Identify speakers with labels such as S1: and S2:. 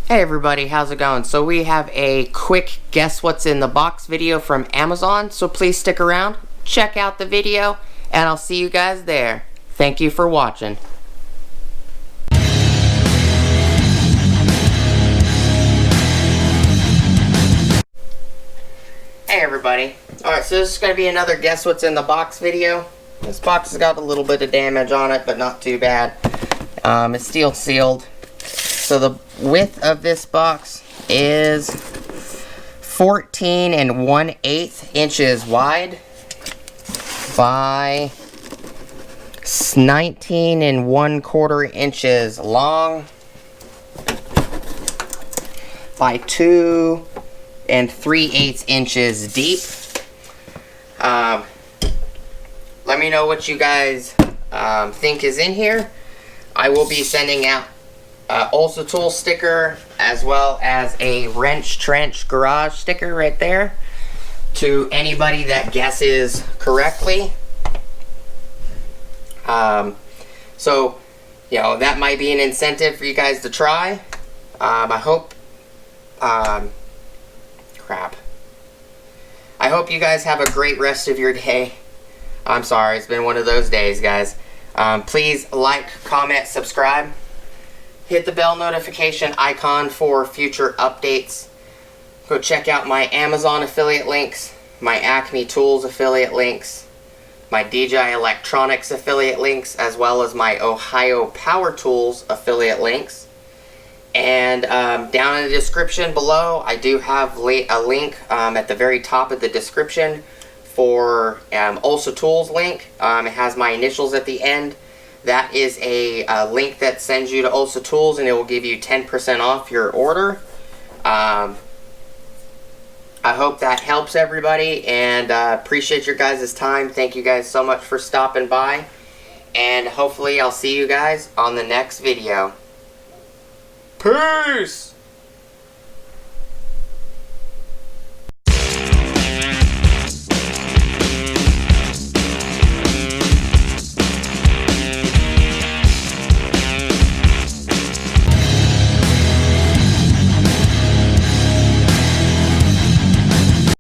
S1: Hey everybody, how's it going? So we have a quick guess what's in the box video from Amazon, so please stick around, check out the video, and I'll see you guys there. Thank you for watching. Hey everybody. Alright, so this is going to be another guess what's in the box video. This box has got a little bit of damage on it, but not too bad. It's steel sealed. So the width of this box is 14 1/8 inches wide by 19 1/4 inches long by 2 3/8 inches deep. Let me know what you guys think is in here. I will be sending out also tool sticker as well as a wrench trench garage sticker right there to anybody that guesses correctly. So you know, that might be an incentive for you guys to try. I hope I hope you guys have a great rest of your day. I'm sorry, it's been one of those days, guys. Please like, comment, subscribe. Hit the bell notification icon for future updates. Go check out my Amazon affiliate links, my Acme Tools affiliate links, my DJI Electronics affiliate links, as well as my Ohio Power Tools affiliate links. And down in the description below, I do have a link at the very top of the description for Also Tools link. It has my initials at the end. That is a link that sends you to Also Tools, and it will give you 10% off your order. I hope that helps everybody, and appreciate your guys' time. Thank you guys so much for stopping by, and hopefully I'll see you guys on the next video. Peace!